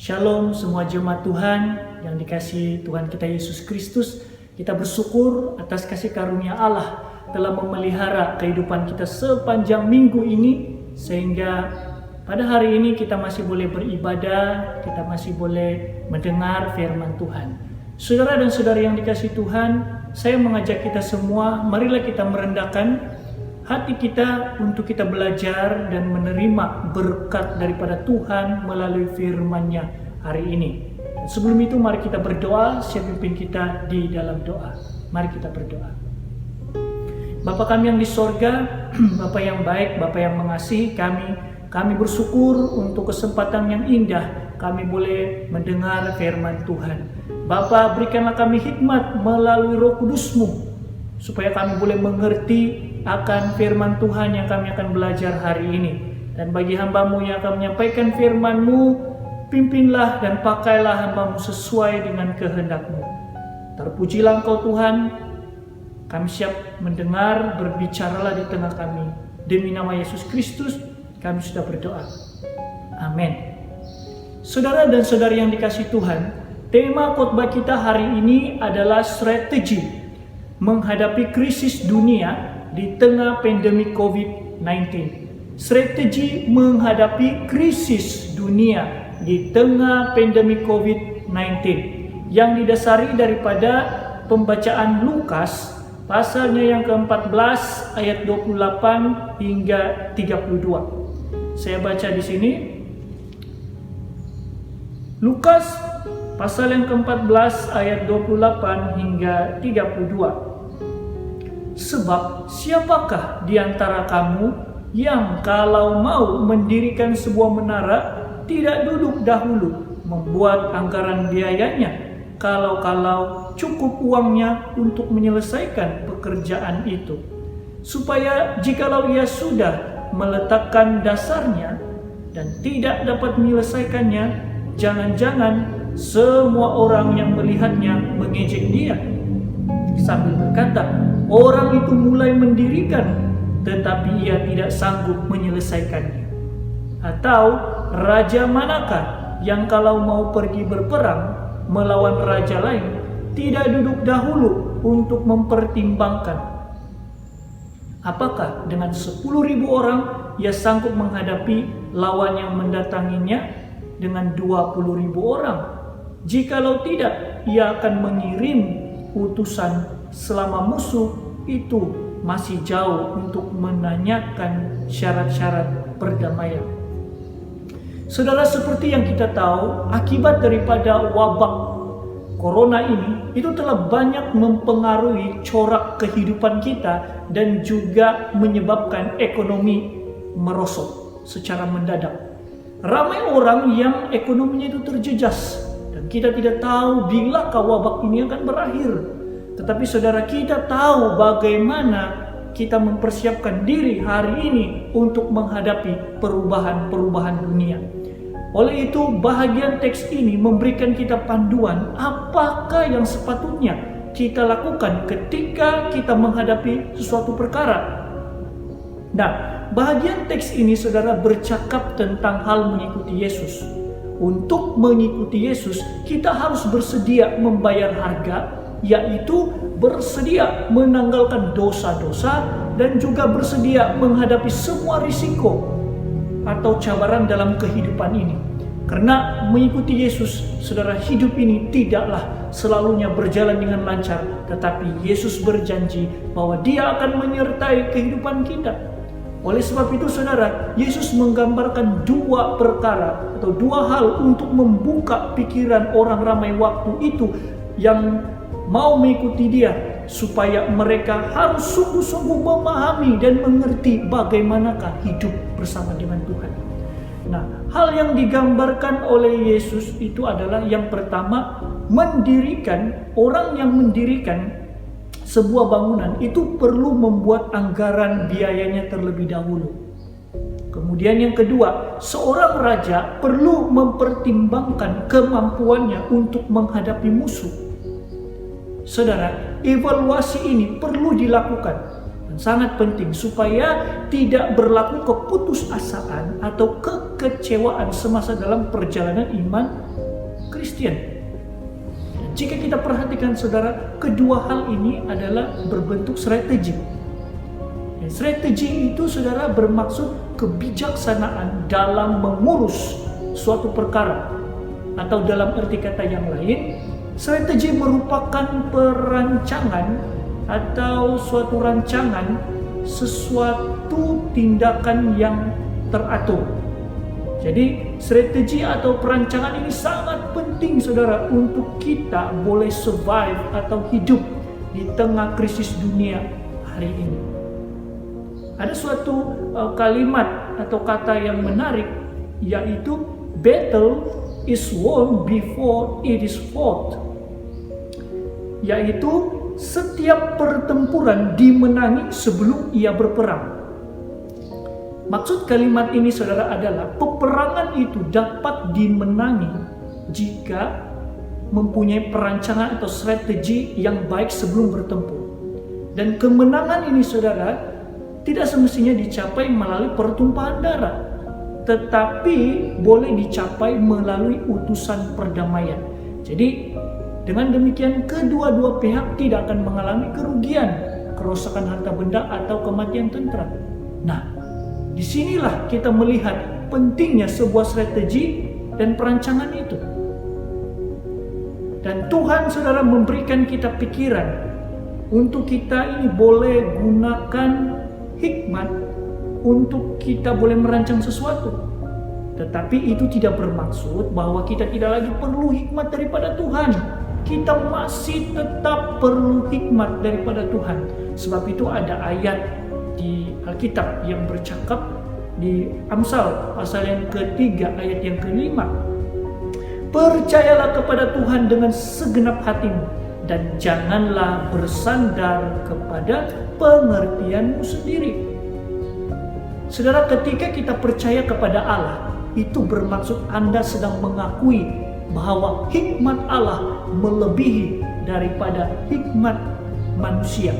Shalom semua jemaat Tuhan yang dikasihi Tuhan kita Yesus Kristus. Kita bersyukur atas kasih karunia Allah telah memelihara kehidupan kita sepanjang minggu ini, sehingga pada hari ini kita masih boleh beribadah, kita masih boleh mendengar firman Tuhan. Saudara dan saudari yang dikasihi Tuhan, saya mengajak kita semua, marilah kita merendahkan hati kita untuk kita belajar dan menerima berkat daripada Tuhan melalui firman-Nya hari ini. Dan sebelum itu mari kita berdoa, saya pimpin kita di dalam doa. Mari kita berdoa. Bapa kami yang di sorga, Bapa yang baik, Bapa yang mengasihi kami bersyukur untuk kesempatan yang indah kami boleh mendengar firman Tuhan. Bapa, berikanlah kami hikmat melalui Roh Kudus-Mu, supaya kami boleh mengerti akan firman Tuhan yang kami akan belajar hari ini. Dan bagi hamba-Mu yang akan menyampaikan firman-Mu, pimpinlah dan pakailah hamba-Mu sesuai dengan kehendak-Mu. Terpujilah Engkau Tuhan, kami siap mendengar, berbicaralah di tengah kami. Demi nama Yesus Kristus kami sudah berdoa. Amin. Saudara dan saudari yang dikasihi Tuhan, tema khotbah kita hari ini adalah strategi menghadapi krisis dunia di tengah pandemi COVID-19. Strategi menghadapi krisis dunia di tengah pandemi COVID-19 yang didasari daripada pembacaan Lukas pasalnya yang ke-14 ayat 28 hingga 32. Saya baca di sini. Lukas pasal yang ke-14 ayat 28 hingga 32. Sebab siapakah di antara kamu yang kalau mau mendirikan sebuah menara tidak duduk dahulu membuat anggaran biayanya, kalau cukup uangnya untuk menyelesaikan pekerjaan itu, supaya jikalau ia sudah meletakkan dasarnya dan tidak dapat menyelesaikannya, jangan-jangan semua orang yang melihatnya mengejek dia, sambil berkata, orang itu mulai mendirikan, tetapi ia tidak sanggup menyelesaikannya. Atau raja manakah yang kalau mau pergi berperang melawan raja lain, tidak duduk dahulu untuk mempertimbangkan apakah dengan 10.000 orang ia sanggup menghadapi lawan yang mendatanginya dengan 20.000 orang. Jikalau tidak, ia akan mengirim utusan selama musuh itu masih jauh untuk menanyakan syarat-syarat perdamaian. Saudara, seperti yang kita tahu, akibat daripada wabak corona ini itu telah banyak mempengaruhi corak kehidupan kita dan juga menyebabkan ekonomi merosot secara mendadak. Ramai orang yang ekonominya itu terjejas dan kita tidak tahu bilakah wabak ini akan berakhir. Tetapi saudara, kita tahu bagaimana kita mempersiapkan diri hari ini untuk menghadapi perubahan-perubahan dunia. Oleh itu, bahagian teks ini memberikan kita panduan apakah yang sepatutnya kita lakukan ketika kita menghadapi sesuatu perkara. Nah, bahagian teks ini saudara bercakap tentang hal mengikuti Yesus. Untuk mengikuti Yesus, kita harus bersedia membayar harga, yaitu bersedia menanggalkan dosa-dosa dan juga bersedia menghadapi semua risiko atau cabaran dalam kehidupan ini. Karena mengikuti Yesus, saudara, hidup ini tidaklah selalunya berjalan dengan lancar, tetapi Yesus berjanji bahwa Dia akan menyertai kehidupan kita. Oleh sebab itu saudara, Yesus menggambarkan dua perkara atau dua hal untuk membuka pikiran orang ramai waktu itu yang mau mengikuti Dia, supaya mereka harus sungguh-sungguh memahami dan mengerti bagaimanakah hidup bersama dengan Tuhan. Nah, hal yang digambarkan oleh Yesus itu adalah yang pertama, orang yang mendirikan sebuah bangunan itu perlu membuat anggaran biayanya terlebih dahulu. Kemudian yang kedua, seorang raja perlu mempertimbangkan kemampuannya untuk menghadapi musuh. Saudara, evaluasi ini perlu dilakukan. Dan sangat penting supaya tidak berlaku keputusasaan atau kekecewaan semasa dalam perjalanan iman Kristen. Dan jika kita perhatikan saudara, kedua hal ini adalah berbentuk strategi. Dan strategi itu saudara bermaksud kebijaksanaan dalam mengurus suatu perkara. Atau dalam arti kata yang lain, strategi merupakan perancangan atau suatu rancangan sesuatu tindakan yang teratur. Jadi strategi atau perancangan ini sangat penting saudara untuk kita boleh survive atau hidup di tengah krisis dunia hari ini. Ada suatu kalimat atau kata yang menarik, yaitu battle is won before it is fought. Yaitu setiap pertempuran dimenangi sebelum ia berperang. Maksud kalimat ini saudara adalah peperangan itu dapat dimenangi jika mempunyai perancangan atau strategi yang baik sebelum bertempur. Dan kemenangan ini saudara tidak semestinya dicapai melalui pertumpahan darah, tetapi boleh dicapai melalui utusan perdamaian. Jadi dengan demikian kedua-dua pihak tidak akan mengalami kerugian, kerusakan harta benda atau kematian tentram. Nah, disinilah kita melihat pentingnya sebuah strategi dan perancangan itu. Dan Tuhan saudara memberikan kita pikiran untuk kita ini boleh gunakan hikmat untuk kita boleh merancang sesuatu. Tetapi itu tidak bermaksud bahwa kita tidak lagi perlu hikmat daripada Tuhan. Kita masih tetap perlu hikmat daripada Tuhan. Sebab itu ada ayat di Alkitab yang bercakap di Amsal pasal yang ketiga ayat yang kelima. Percayalah kepada Tuhan dengan segenap hatimu dan janganlah bersandar kepada pengertianmu sendiri. Saudara, ketika kita percaya kepada Allah, itu bermaksud Anda sedang mengakui bahwa hikmat Allah melebihi daripada hikmat manusia.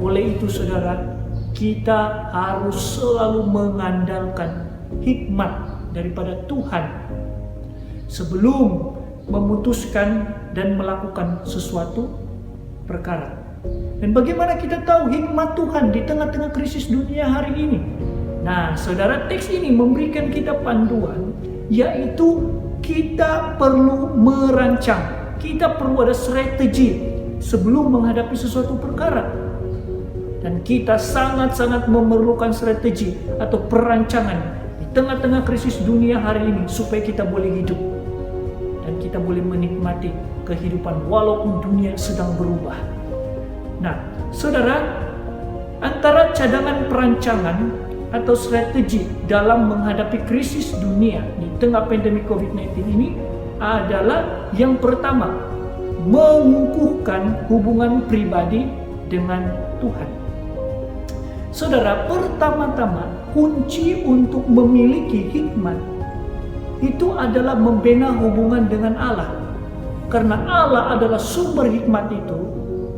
Oleh itu saudara, kita harus selalu mengandalkan hikmat daripada Tuhan sebelum memutuskan dan melakukan sesuatu perkara. Dan bagaimana kita tahu hikmat Tuhan di tengah-tengah krisis dunia hari ini? Nah, saudara, teks ini memberikan kita panduan, yaitu kita perlu merancang, kita perlu ada strategi sebelum menghadapi sesuatu perkara. Dan kita sangat-sangat memerlukan strategi atau perancangan di tengah-tengah krisis dunia hari ini supaya kita boleh hidup dan kita boleh menikmati kehidupan walaupun dunia sedang berubah. Nah, saudara, antara cadangan perancangan atau strategi dalam menghadapi krisis dunia di tengah pandemi COVID-19 ini adalah yang pertama, mengukuhkan hubungan pribadi dengan Tuhan. Saudara, pertama-tama kunci untuk memiliki hikmat itu adalah membina hubungan dengan Allah. Karena Allah adalah sumber hikmat itu,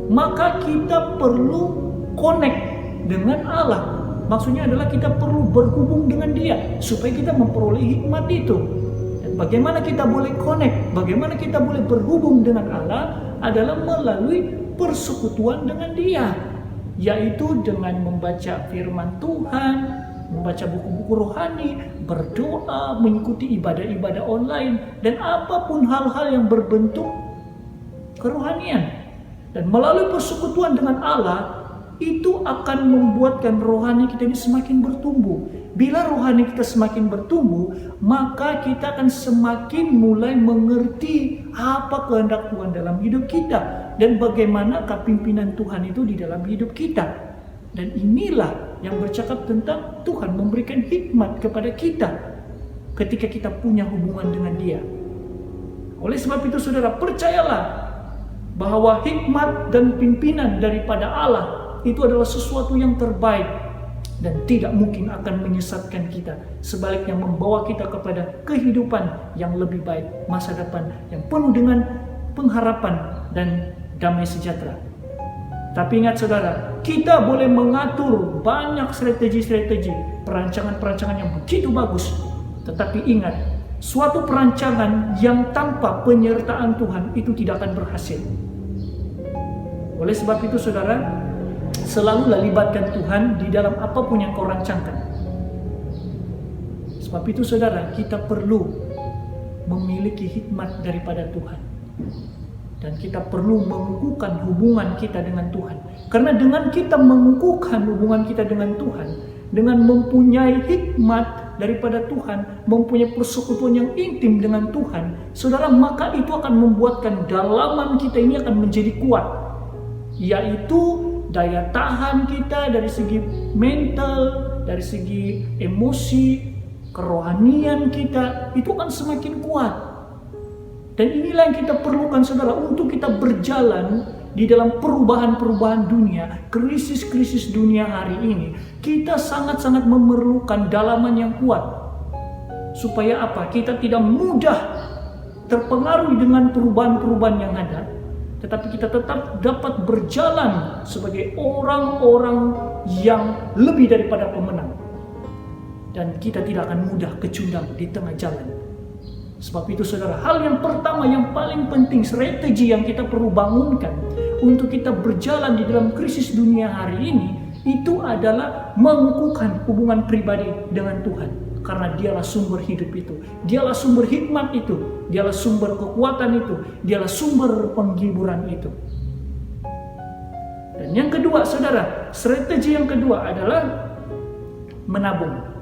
maka kita perlu connect dengan Allah. Maksudnya adalah kita perlu berhubung dengan Dia supaya kita memperoleh hikmat itu. Dan bagaimana kita boleh connect, bagaimana kita boleh berhubung dengan Allah adalah melalui persekutuan dengan Dia, yaitu dengan membaca firman Tuhan, membaca buku-buku rohani, berdoa, mengikuti ibadah-ibadah online, dan apapun hal-hal yang berbentuk kerohanian. Dan melalui persekutuan dengan Allah, itu akan membuatkan rohani kita ini semakin bertumbuh. Bila rohani kita semakin bertumbuh, maka kita akan semakin mulai mengerti apa kehendak Tuhan dalam hidup kita dan bagaimana kepimpinan Tuhan itu di dalam hidup kita. Dan inilah yang bercakap tentang Tuhan memberikan hikmat kepada kita ketika kita punya hubungan dengan Dia. Oleh sebab itu saudara, percayalah bahwa hikmat dan pimpinan daripada Allah itu adalah sesuatu yang terbaik dan tidak mungkin akan menyesatkan kita. Sebaliknya membawa kita kepada kehidupan yang lebih baik, masa depan yang penuh dengan pengharapan dan damai sejahtera. Tapi ingat saudara, kita boleh mengatur banyak strategi-strategi, perancangan-perancangan yang begitu bagus. Tetapi ingat, suatu perancangan yang tanpa penyertaan Tuhan itu tidak akan berhasil. Oleh sebab itu saudara, selalulah libatkan Tuhan di dalam apapun yang kau rancangkan. Sebab itu saudara, kita perlu memiliki hikmat daripada Tuhan. Dan kita perlu mengukuhkan hubungan kita dengan Tuhan. Karena dengan kita mengukuhkan hubungan kita dengan Tuhan, dengan mempunyai hikmat daripada Tuhan, mempunyai persekutuan yang intim dengan Tuhan, saudara, maka itu akan membuatkan dalaman kita ini akan menjadi kuat. Yaitu daya tahan kita dari segi mental, dari segi emosi, kerohanian kita, itu akan semakin kuat. Dan inilah yang kita perlukan saudara untuk kita berjalan di dalam perubahan-perubahan dunia, krisis-krisis dunia hari ini. Kita sangat-sangat memerlukan dalaman yang kuat. Supaya apa? Kita tidak mudah terpengaruh dengan perubahan-perubahan yang ada, tetapi kita tetap dapat berjalan sebagai orang-orang yang lebih daripada pemenang. Dan kita tidak akan mudah kecundang di tengah jalan. Sebab itu saudara, hal yang pertama yang paling penting, strategi yang kita perlu bangunkan untuk kita berjalan di dalam krisis dunia hari ini, itu adalah mengukuhkan hubungan pribadi dengan Tuhan. Karena dialah sumber hidup itu, dialah sumber hikmat itu, dialah sumber kekuatan itu, dialah sumber penghiburan itu. Dan yang kedua saudara, strategi yang kedua adalah menabung.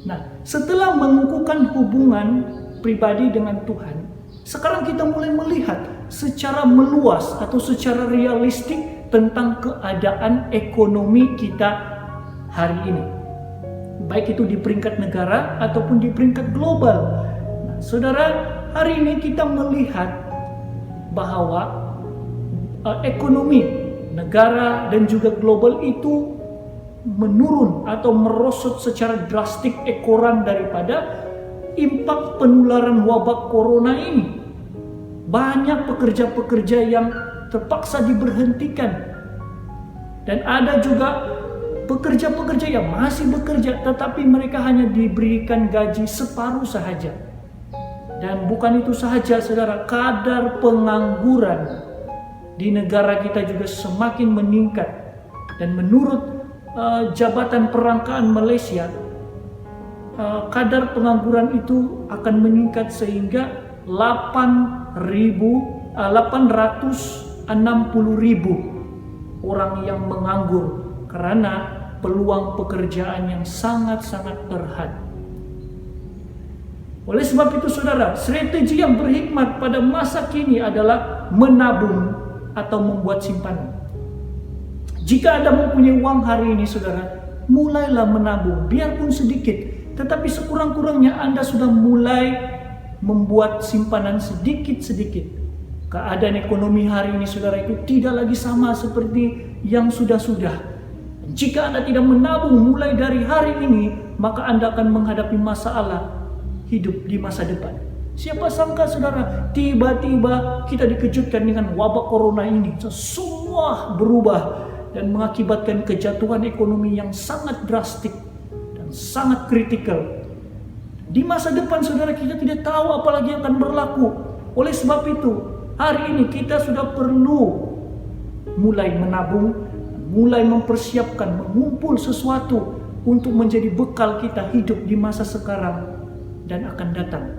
Nah, setelah mengukuhkan hubungan pribadi dengan Tuhan, sekarang kita mulai melihat secara meluas atau secara realistik tentang keadaan ekonomi kita hari ini. Baik itu di peringkat negara ataupun di peringkat global. Nah, saudara, hari ini kita melihat bahwa ekonomi negara dan juga global itu menurun atau merosot secara drastik ekoran daripada impak penularan wabak corona ini. Banyak pekerja-pekerja yang terpaksa diberhentikan. Dan ada juga pekerja-pekerja yang masih bekerja tetapi mereka hanya diberikan gaji separuh sahaja. Dan bukan itu sahaja saudara, kadar pengangguran di negara kita juga semakin meningkat. Dan menurut Jabatan Perangkaan Malaysia, kadar pengangguran itu akan meningkat sehingga 860.000 orang yang menganggur karena peluang pekerjaan yang sangat-sangat terhad. Oleh sebab itu saudara, strategi yang berhikmat pada masa kini adalah menabung atau membuat simpanan. Jika Anda mempunyai uang hari ini saudara, mulailah menabung, biarpun sedikit. Tetapi sekurang-kurangnya Anda sudah mulai membuat simpanan sedikit-sedikit. Keadaan ekonomi hari ini saudara itu tidak lagi sama seperti yang sudah-sudah. Jika Anda tidak menabung mulai dari hari ini, maka Anda akan menghadapi masalah hidup di masa depan. Siapa sangka saudara, tiba-tiba kita dikejutkan dengan wabak corona ini. Semua berubah dan mengakibatkan kejatuhan ekonomi yang sangat drastik dan sangat kritikal. Di masa depan saudara, kita tidak tahu apa lagi yang akan berlaku. Oleh sebab itu, hari ini kita sudah perlu mulai menabung, mulai mempersiapkan, mengumpul sesuatu untuk menjadi bekal kita hidup di masa sekarang dan akan datang.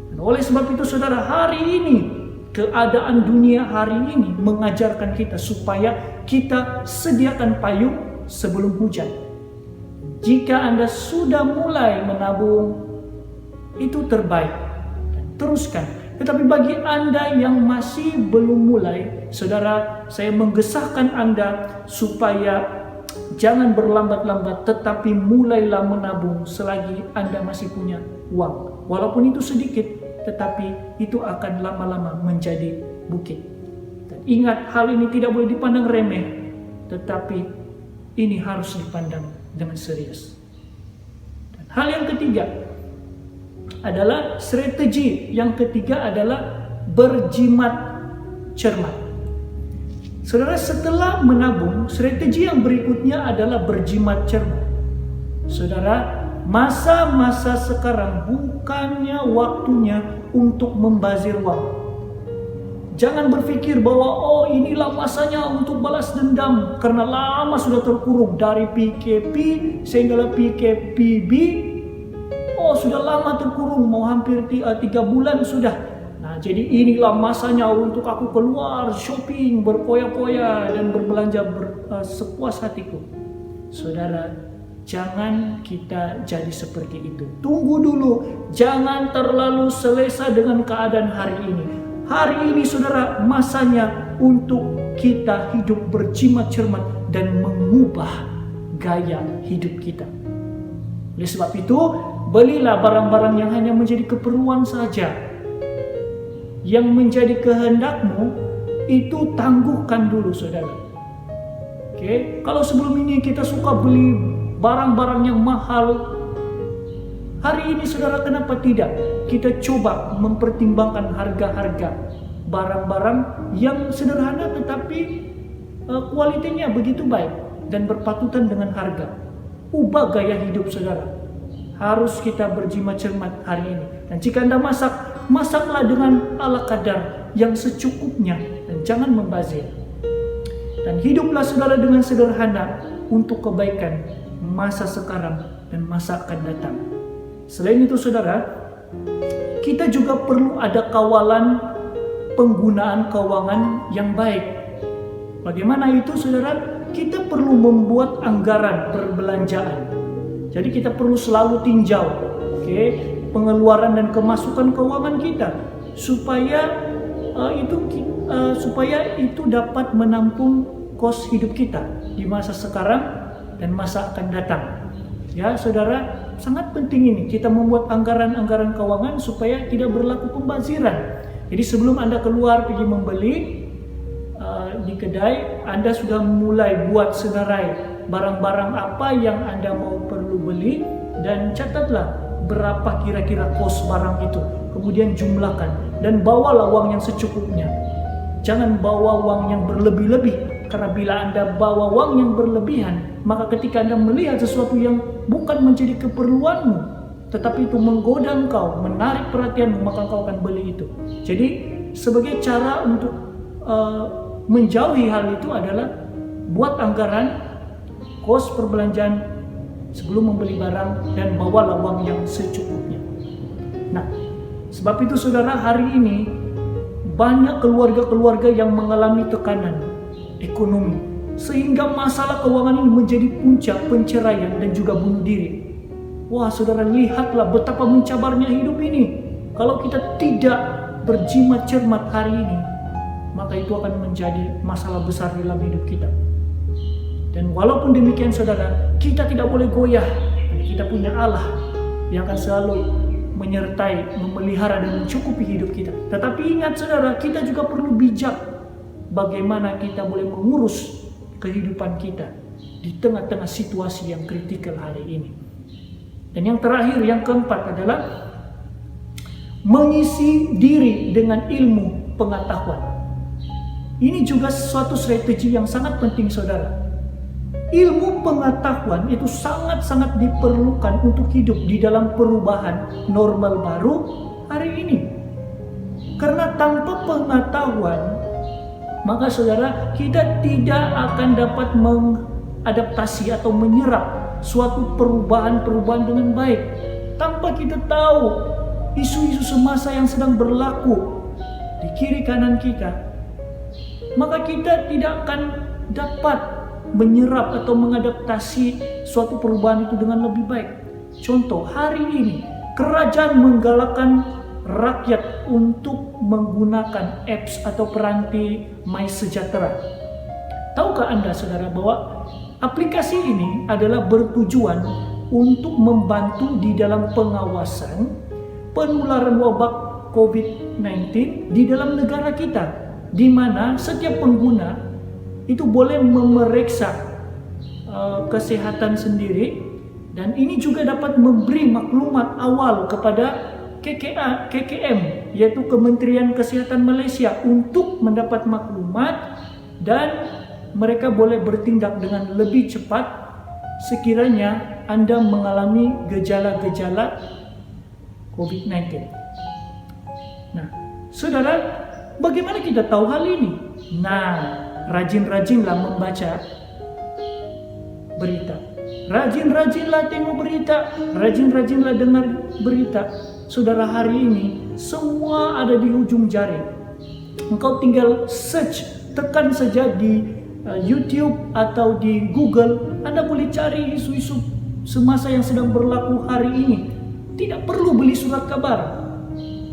Dan oleh sebab itu saudara, hari ini keadaan dunia hari ini mengajarkan kita supaya kita sediakan payung sebelum hujan. Jika Anda sudah mulai menabung, itu terbaik dan teruskan. Tetapi bagi Anda yang masih belum mulai, saudara, saya menggesahkan Anda supaya jangan berlambat-lambat, tetapi mulailah menabung selagi Anda masih punya uang. Walaupun itu sedikit, tetapi itu akan lama-lama menjadi bukit. Dan ingat, hal ini tidak boleh dipandang remeh, tetapi ini harus dipandang dengan serius. Dan hal yang ketiga adalah strategi yang ketiga adalah berjimat cermat. Saudara, setelah menabung, strategi yang berikutnya adalah berjimat cermat. Saudara, masa-masa sekarang bukannya waktunya untuk membazir uang. Jangan berpikir bahwa inilah masanya untuk balas dendam karena lama sudah terkurung dari PKP sehingga PKPB. Sudah lama terkurung, mau hampir 3 bulan sudah. Nah, jadi inilah masanya untuk aku keluar shopping, berpoya-poya dan berbelanja sepuas hatiku. Saudara, jangan kita jadi seperti itu. Tunggu dulu, jangan terlalu selesa dengan keadaan hari ini. Hari ini saudara, masanya untuk kita hidup berjimat cermat dan mengubah gaya hidup kita. Oleh sebab itu, belilah barang-barang yang hanya menjadi keperluan saja. Yang menjadi kehendakmu, itu tangguhkan dulu saudara. Oke, kalau sebelum ini kita suka beli barang-barang yang mahal, hari ini saudara kenapa tidak kita coba mempertimbangkan harga-harga barang-barang yang sederhana tetapi kualitinya begitu baik dan berpatutan dengan harga. Ubah gaya hidup saudara. Harus kita berjimat cermat hari ini. Dan jika Anda masak, masaklah dengan ala kadar yang secukupnya dan jangan membazir. Dan hiduplah saudara dengan sederhana untuk kebaikan masa sekarang dan masa akan datang. Selain itu saudara, kita juga perlu ada kawalan penggunaan keuangan yang baik. Bagaimana itu saudara? Kita perlu membuat anggaran perbelanjaan. Jadi kita perlu selalu tinjau pengeluaran dan kemasukan keuangan kita supaya itu dapat menampung kos hidup kita di masa sekarang dan masa akan datang. Ya saudara, sangat penting ini kita membuat anggaran-anggaran keuangan supaya tidak berlaku pembaziran. Jadi sebelum Anda keluar pergi membeli di kedai, Anda sudah mulai buat senarai barang-barang apa yang Anda mau perlu beli dan catatlah berapa kira-kira kos barang itu. Kemudian jumlahkan dan bawalah uang yang secukupnya. Jangan bawa uang yang berlebih-lebih, karena bila Anda bawa uang yang berlebihan, maka ketika Anda melihat sesuatu yang bukan menjadi keperluanmu, tetapi itu menggoda engkau, menarik perhatianmu, maka engkau akan beli itu. Jadi sebagai cara untuk menjauhi hal itu adalah buat anggaran kos perbelanjaan sebelum membeli barang dan bawalah uang yang secukupnya. Nah, sebab itu saudara, hari ini banyak keluarga-keluarga yang mengalami tekanan ekonomi sehingga masalah keuangan ini menjadi puncak penceraian dan juga bunuh diri. Wah saudara, lihatlah betapa mencabarnya hidup ini. Kalau kita tidak berjimat cermat hari ini, maka itu akan menjadi masalah besar dalam hidup kita. Dan walaupun demikian saudara, kita tidak boleh goyah. Kita punya Allah yang akan selalu menyertai, memelihara dan mencukupi hidup kita. Tetapi ingat saudara, kita juga perlu bijak bagaimana kita boleh mengurus kehidupan kita di tengah-tengah situasi yang kritikal hari ini. Dan yang terakhir, yang keempat adalah mengisi diri dengan ilmu pengetahuan. Ini juga suatu strategi yang sangat penting saudara. Ilmu pengetahuan itu sangat-sangat diperlukan untuk hidup di dalam perubahan normal baru hari ini. Karena tanpa pengetahuan, maka saudara, kita tidak akan dapat mengadaptasi atau menyerap suatu perubahan-perubahan dengan baik. Tanpa kita tahu isu-isu semasa yang sedang berlaku di kiri kanan kita, maka kita tidak akan dapat menyerap atau mengadaptasi suatu perubahan itu dengan lebih baik. Contoh, hari ini kerajaan menggalakkan rakyat untuk menggunakan apps atau peranti MySejahtera. Tahukah Anda saudara bahwa aplikasi ini adalah bertujuan untuk membantu di dalam pengawasan penularan wabah COVID-19 di dalam negara kita, di mana setiap pengguna itu boleh memeriksa kesehatan sendiri, dan ini juga dapat memberi maklumat awal kepada KKM, yaitu Kementerian Kesehatan Malaysia, untuk mendapat maklumat dan mereka boleh bertindak dengan lebih cepat sekiranya Anda mengalami gejala-gejala COVID-19. Nah, saudara, bagaimana kita tahu hal ini? Nah, rajin-rajinlah membaca berita. Rajin-rajinlah tengok berita. Rajin-rajinlah dengar berita. Saudara, hari ini semua ada di ujung jari. Engkau tinggal search, tekan saja di YouTube atau di Google. Anda boleh cari isu-isu semasa yang sedang berlaku hari ini. Tidak perlu beli surat kabar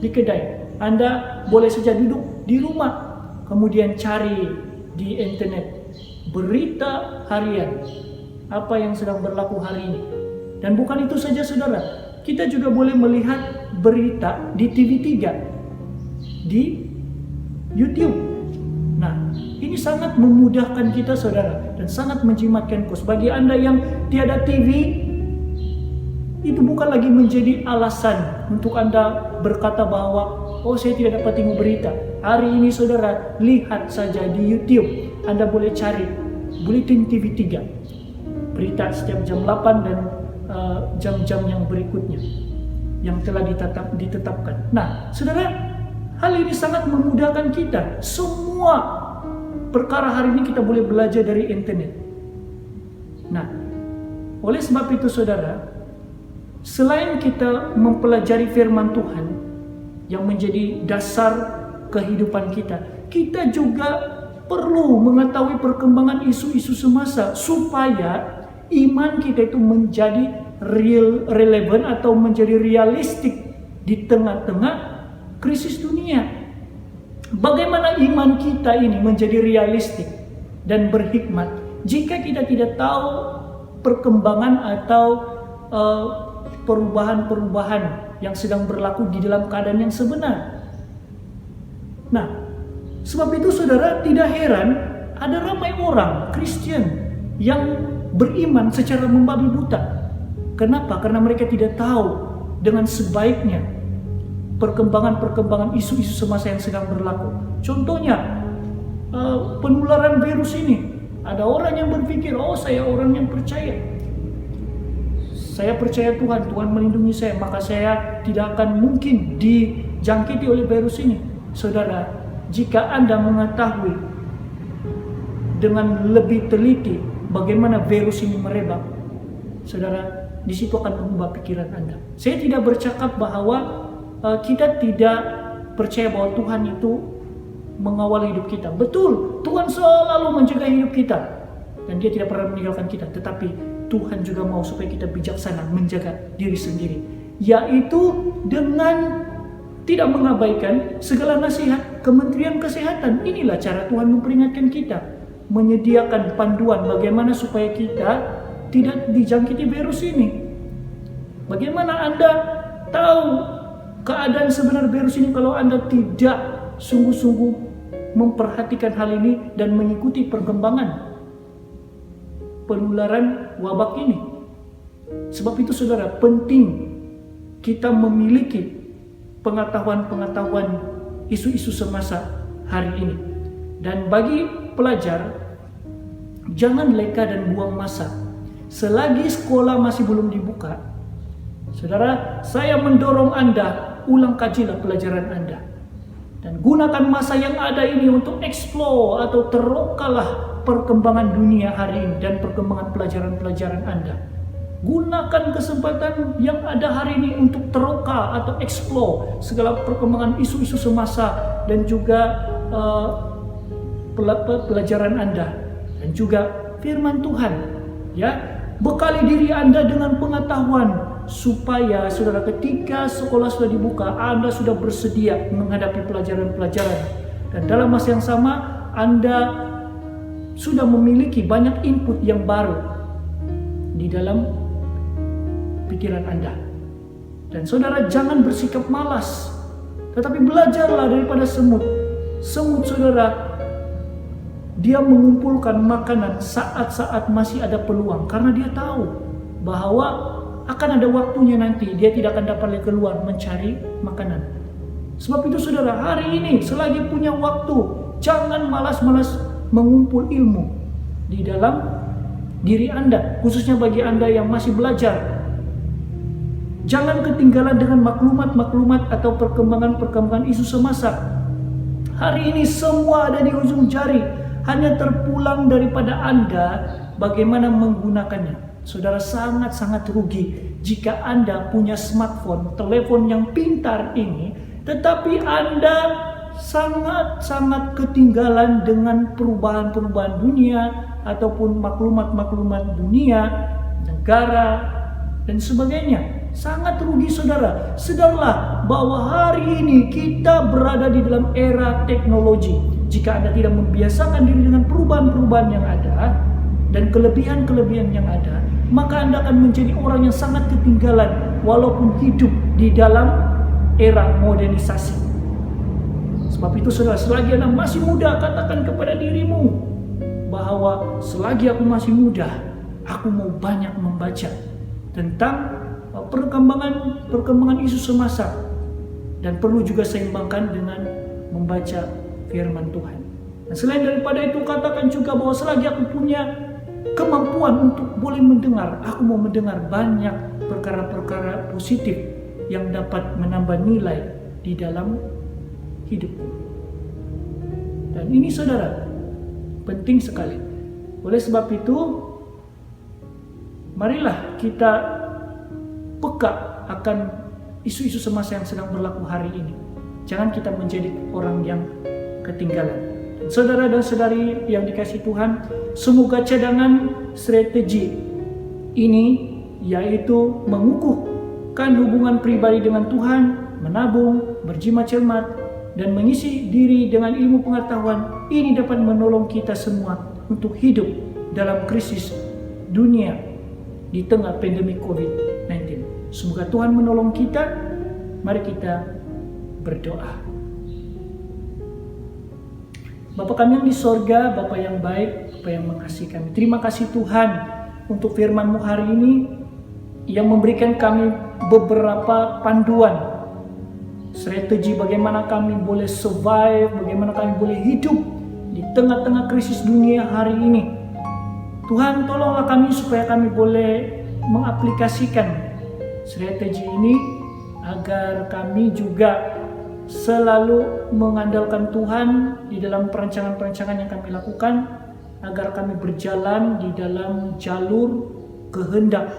di kedai. Anda boleh saja duduk di rumah, kemudian cari di internet berita harian apa yang sedang berlaku hari ini. Dan bukan itu saja, saudara, kita juga boleh melihat berita di TV3, di YouTube. Nah, ini sangat memudahkan kita, saudara, dan sangat menjimatkan kos. Bagi Anda yang tiada TV, itu bukan lagi menjadi alasan untuk Anda berkata bahwa saya tidak dapat tengok berita. Hari ini, saudara, lihat saja di YouTube. Anda boleh cari Buletin TV3, berita setiap jam 8 dan jam-jam yang berikutnya yang telah ditetapkan. Nah, saudara, hal ini sangat memudahkan kita. Semua perkara hari ini kita boleh belajar dari internet. Nah, oleh sebab itu, saudara, selain kita mempelajari firman Tuhan yang menjadi dasar kehidupan kita, kita juga perlu mengetahui perkembangan isu-isu semasa supaya iman kita itu menjadi relevan atau menjadi realistik di tengah-tengah krisis dunia. Bagaimana iman kita ini menjadi realistik dan berhikmat jika kita tidak tahu perkembangan atau perubahan-perubahan yang sedang berlaku di dalam keadaan yang sebenar. Nah, sebab itu, saudara, tidak heran ada ramai orang Kristen yang beriman secara membabi buta. Kenapa? Karena mereka tidak tahu dengan sebaiknya perkembangan-perkembangan isu-isu semasa yang sedang berlaku. Contohnya, penularan virus ini. Ada orang yang berpikir, saya orang yang percaya. Saya percaya Tuhan, Tuhan melindungi saya, maka saya tidak akan mungkin dijangkiti oleh virus ini. Saudara, jika Anda mengetahui dengan lebih teliti bagaimana virus ini merebak, saudara, di situ akan mengubah pikiran Anda. Saya tidak bercakap bahwa kita tidak percaya bahwa Tuhan itu mengawal hidup kita. Betul, Tuhan selalu menjaga hidup kita dan Dia tidak pernah meninggalkan kita. Tetapi Tuhan juga mau supaya kita bijaksana menjaga diri sendiri, yaitu dengan tidak mengabaikan segala nasihat Kementerian Kesehatan. Inilah cara Tuhan memperingatkan kita, menyediakan panduan bagaimana supaya kita tidak dijangkiti virus ini. Bagaimana Anda tahu keadaan sebenar virus ini kalau Anda tidak sungguh-sungguh memperhatikan hal ini dan mengikuti perkembangan penularan wabak ini? Sebab itu, saudara, penting kita memiliki pengetahuan-pengetahuan isu-isu semasa hari ini. Dan bagi pelajar, jangan leka dan buang masa. Selagi sekolah masih belum dibuka, saudara, saya mendorong Anda, ulang kajilah pelajaran Anda. Dan gunakan masa yang ada ini untuk explore atau terokalah perkembangan dunia hari ini dan perkembangan pelajaran-pelajaran Anda. Gunakan kesempatan yang ada hari ini untuk teroka atau explore segala perkembangan isu-isu semasa dan juga pelajaran Anda dan juga firman Tuhan. Ya, bekali diri Anda dengan pengetahuan supaya, saudara, ketika sekolah sudah dibuka, Anda sudah bersedia menghadapi pelajaran-pelajaran. Dan dalam masa yang sama, Anda sudah memiliki banyak input yang baru di dalam pikiran Anda. Dan saudara, jangan bersikap malas, tetapi belajarlah daripada semut. Semut, saudara, dia mengumpulkan makanan saat-saat masih ada peluang, karena dia tahu bahwa akan ada waktunya nanti dia tidak akan dapat lagi keluar mencari makanan. Sebab itu, saudara, hari ini selagi punya waktu, jangan malas-malas mengumpul ilmu di dalam diri Anda, khususnya bagi Anda yang masih belajar. Jangan ketinggalan dengan maklumat-maklumat atau perkembangan-perkembangan isu semasa. Hari ini semua ada di ujung jari, hanya terpulang daripada Anda bagaimana menggunakannya. Saudara, sangat-sangat rugi jika Anda punya smartphone, telepon yang pintar ini, tetapi Anda sangat-sangat ketinggalan dengan perubahan-perubahan dunia ataupun maklumat-maklumat dunia, negara, dan sebagainya. Sangat rugi saudara. Sadarlah bahwa hari ini kita berada di dalam era teknologi. Jika Anda tidak membiasakan diri dengan perubahan-perubahan yang ada dan kelebihan-kelebihan yang ada, maka Anda akan menjadi orang yang sangat ketinggalan walaupun hidup di dalam era modernisasi. Sebab itu saudara, selagi Anda masih muda, katakan kepada dirimu bahwa selagi aku masih muda, aku mau banyak membaca tentang perkembangan isu semasa, dan perlu juga seimbangkan dengan membaca firman Tuhan. Dan selain daripada itu, katakan juga bahwa selagi aku punya kemampuan untuk boleh mendengar, aku mau mendengar banyak perkara-perkara positif yang dapat menambah nilai di dalam hidupku. Dan ini saudara, penting sekali. Oleh sebab itu, marilah kita peka akan isu-isu semasa yang sedang berlaku hari ini. Jangan kita menjadi orang yang ketinggalan. Saudara dan saudari yang dikasihi Tuhan, semoga cadangan strategi ini, yaitu mengukuhkan hubungan pribadi dengan Tuhan, menabung, berjimat cermat, dan mengisi diri dengan ilmu pengetahuan, ini dapat menolong kita semua untuk hidup dalam krisis dunia di tengah pandemi COVID-19. Semoga Tuhan menolong kita. Mari kita berdoa. Bapa kami yang di sorga, Bapa yang baik, Bapa yang mengasihi kami. Terima kasih Tuhan untuk firman-Mu hari ini yang memberikan kami beberapa panduan, strategi bagaimana kami boleh survive, bagaimana kami boleh hidup di tengah-tengah krisis dunia hari ini. Tuhan, tolonglah kami supaya kami boleh mengaplikasikan strategi ini agar kami juga selalu mengandalkan Tuhan di dalam perancangan-perancangan yang kami lakukan, agar kami berjalan di dalam jalur kehendak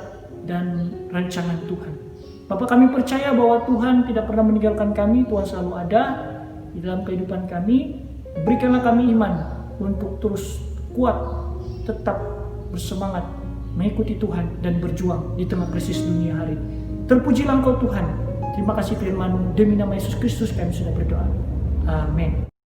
dan rancangan Tuhan. Bapak, kami percaya bahwa Tuhan tidak pernah meninggalkan kami. Tuhan selalu ada di dalam kehidupan kami. Berikanlah kami iman untuk terus kuat, tetap bersemangat mengikuti Tuhan dan berjuang di tengah krisis dunia hari ini. Terpujilah Engkau Tuhan. Terima kasih firman-Mu. Demi nama Yesus Kristus kami sudah berdoa.